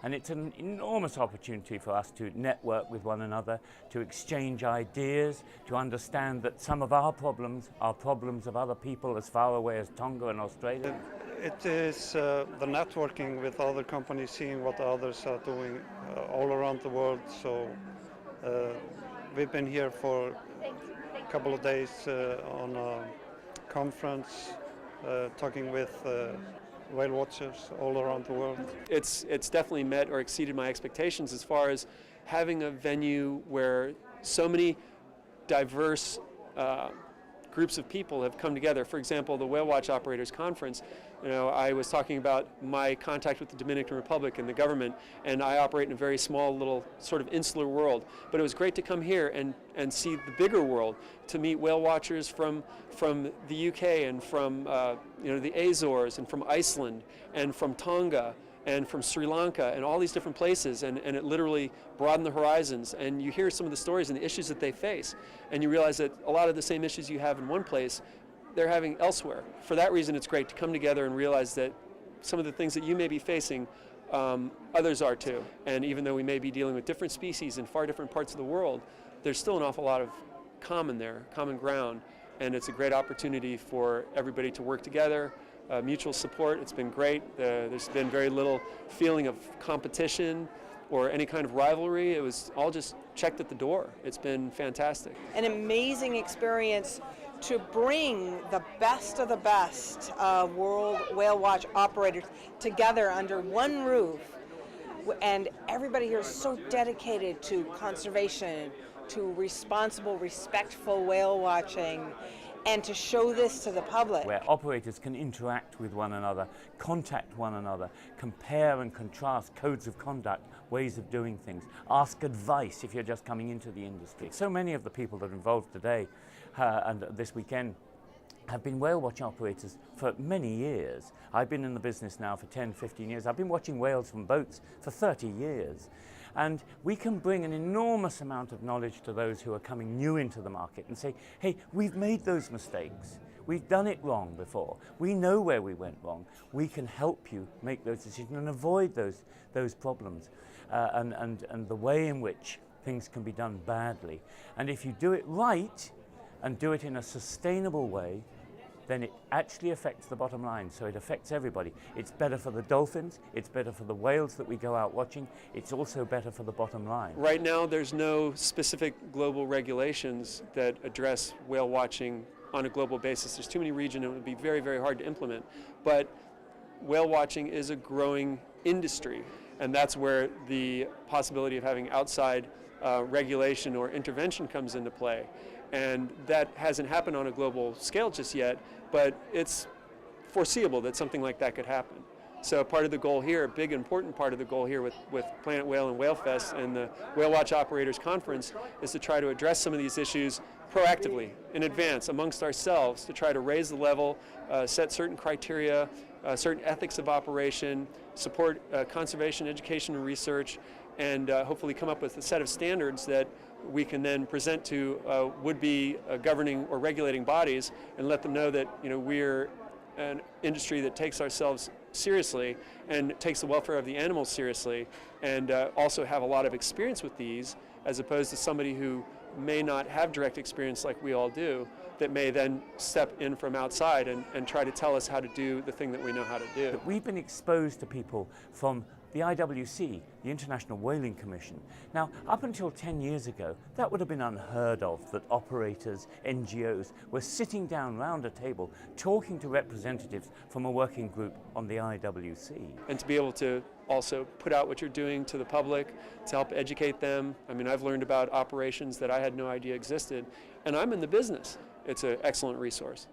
And it's an enormous opportunity for us to network with one another, to exchange ideas, to understand that some of our problems are problems of other people as far away as Tonga and Australia. It is the networking with other companies, seeing what others are doing all around the world. So we've been here for a couple of days on a conference, talking with whale watchers all around the world. It's definitely met or exceeded my expectations as far as having a venue where so many diverse groups of people have come together. For example, the Whale Watch Operators Conference, I was talking about my contact with the Dominican Republic and the government, and I operate in a very small little sort of insular world. But it was great to come here and see the bigger world, to meet whale watchers from the UK and from the Azores and from Iceland and from Tonga and from Sri Lanka and all these different places, and it literally broadened the horizons, and you hear some of the stories and the issues that they face, and you realize that a lot of the same issues you have in one place, they're having elsewhere. For that reason, it's great to come together and realize that some of the things that you may be facing, others are too, and even though we may be dealing with different species in far different parts of the world, there's still an awful lot of common ground, and it's a great opportunity for everybody to work together. Mutual support, it's been great. There's been very little feeling of competition or any kind of rivalry. It was all just checked at the door. It's been fantastic. An amazing experience to bring the best of the best World Whale Watch operators together under one roof. And everybody here is so dedicated to conservation, to responsible, respectful whale watching, and to show this to the public. Where operators can interact with one another, contact one another, compare and contrast codes of conduct, ways of doing things, ask advice if you're just coming into the industry. So many of the people that are involved today and this weekend have been whale watch operators for many years. I've been in the business now for 10, 15 years. I've been watching whales from boats for 30 years. And we can bring an enormous amount of knowledge to those who are coming new into the market and say, hey, we've made those mistakes. We've done it wrong before. We know where we went wrong. We can help you make those decisions and avoid those problems and the way in which things can be done badly. And if you do it right and do it in a sustainable way, then it actually affects the bottom line, so it affects everybody. It's better for the dolphins, it's better for the whales that we go out watching, it's also better for the bottom line. Right now there's no specific global regulations that address whale watching on a global basis. There's too many regions and it would be very, very hard to implement. But whale watching is a growing industry, and that's where the possibility of having outside regulation or intervention comes into play. And that hasn't happened on a global scale just yet, but it's foreseeable that something like that could happen. So part of the goal here, a big important part of the goal here with Planet Whale and WhaleFest and the Whale Watch Operators Conference is to try to address some of these issues proactively, in advance, amongst ourselves, to try to raise the level, set certain criteria, certain ethics of operation, support conservation, education, and research, and hopefully come up with a set of standards that we can then present to would-be governing or regulating bodies and let them know that we're an industry that takes ourselves seriously and takes the welfare of the animals seriously, and also have a lot of experience with these, as opposed to somebody who may not have direct experience like we all do, that may then step in from outside and try to tell us how to do the thing that we know how to do. We've been exposed to people from the IWC, the International Whaling Commission. Now, up until 10 years ago, that would have been unheard of, that operators, NGOs, were sitting down round a table talking to representatives from a working group on the IWC. And to be able to also put out what you're doing to the public, to help educate them. I mean, I've learned about operations that I had no idea existed, and I'm in the business. It's an excellent resource.